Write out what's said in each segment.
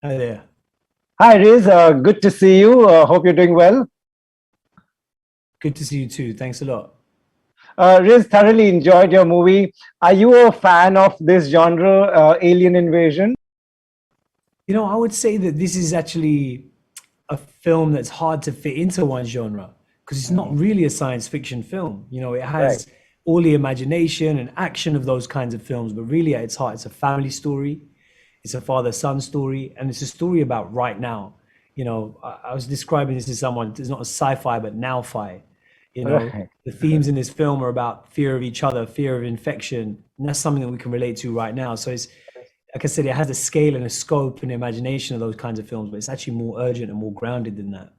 Hi there. Hi, Riz. Good to see you. Hope you're doing well. Good to see you too. Thanks a lot. Riz, thoroughly enjoyed your movie. Are you a fan of this genre, alien invasion? I would say that this is actually a film that's hard to fit into one genre because it's not Mm, really a science fiction film. It right. has all the imagination and action of those kinds of films, but really at its heart, it's a family story. It's a father-son story, and it's a story about right now. I was describing this to someone. It's not a sci-fi, but now-fi. Right. The themes in this film are about fear of each other, fear of infection, and that's something that we can relate to right now. So it's like I said, it has a scale and a scope and imagination of those kinds of films, but it's actually more urgent and more grounded than that.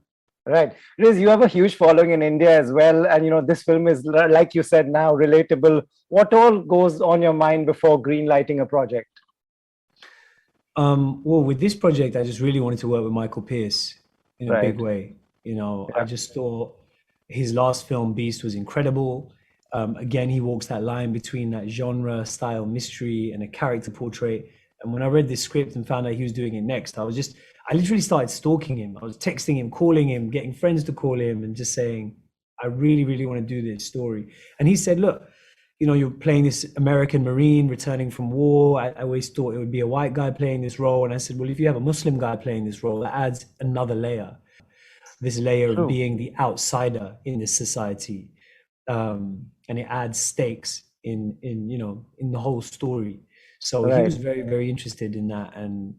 Right. Riz, you have a huge following in India as well. And, this film is, like you said now, relatable. What all goes on your mind before green lighting a project? Well, with this project, I just really wanted to work with Michael Pearce in a big Right. way. I Yeah. just thought his last film, Beast, was incredible. Again, he walks that line between that genre, style, mystery, and a character portrait. And when I read this script and found out he was doing it next, I literally started stalking him. I was texting him, calling him, getting friends to call him, and just saying, I really, really want to do this story. And he said, look, you're playing this American Marine returning from war. I always thought it would be a white guy playing this role. And I said, well, if you have a Muslim guy playing this role, that adds another layer, this layer of True. being the outsider in this society. And it adds stakes in the whole story. So he was Right. very, very interested in that. And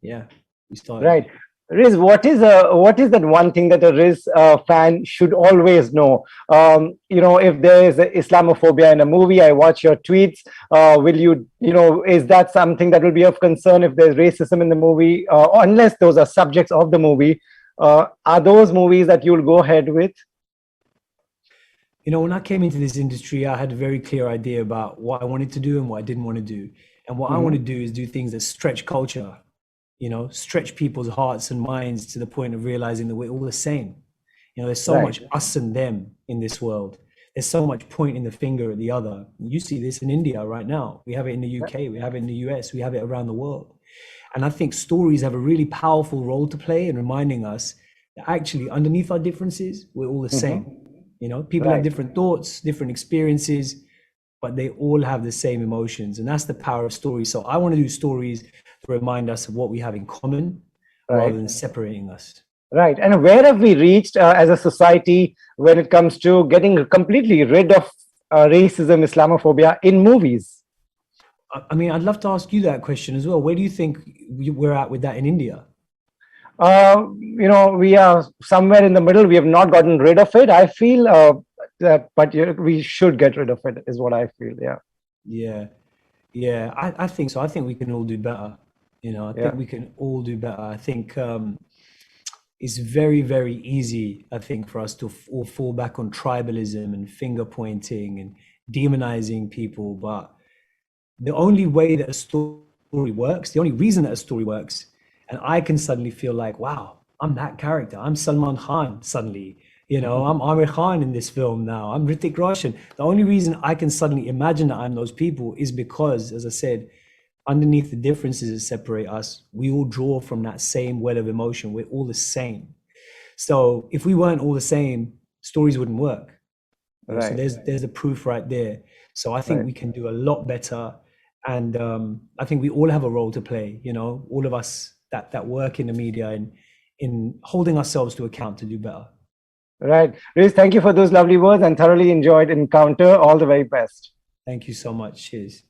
yeah, we started. Right. Riz, what is that one thing that a Riz fan should always know? If there is Islamophobia in a movie, I watch your tweets. Will you, is that something that will be of concern if there's racism in the movie, unless those are subjects of the movie? Are those movies that you'll go ahead with? When I came into this industry, I had a very clear idea about what I wanted to do and what I didn't want to do. And what I want Hmm. to do is do things that stretch culture, stretch people's hearts and minds to the point of realizing that we're all the same. There's so Right. much us and them in this world. There's so much pointing the finger at the other. You see this in India right now. We have it in the UK, we have it in the US, we have it around the world. And I think stories have a really powerful role to play in reminding us that actually underneath our differences, we're all the same. Hmm. People have Right. different thoughts, different experiences, but they all have the same emotions. And that's the power of stories. So I want to do stories to remind us of what we have in common rather Right. than separating us. Right. And where have we reached as a society when it comes to getting completely rid of racism, Islamophobia in movies? I mean, I'd love to ask you that question as well. Where do you think we're at with that in India? We are somewhere in the middle. We have not gotten rid of it. I feel that, but we should get rid of it, is what I feel. Yeah. Yeah, yeah, I think so. I think we can all do better. I think Yeah. we can all do better. I think it's very, very easy, I think, for us to all fall back on tribalism and finger pointing and demonizing people. But the only way that a story works, the only reason that a story works, and I can suddenly feel like, wow, I'm that character. I'm Salman Khan suddenly. I'm Amir Khan in this film now. I'm Hrithik Roshan. The only reason I can suddenly imagine that I'm those people is because, as I said, underneath the differences that separate us, we all draw from that same well of emotion. We're all the same. So if we weren't all the same, stories wouldn't work. So Right. there's the proof right there. So I think Right. we can do a lot better, and I think we all have a role to play. All of us that work in the media and in holding ourselves to account to do better. Right. Riz, thank you for those lovely words and thoroughly enjoyed Encounter. All the very best. Thank you so much. Cheers.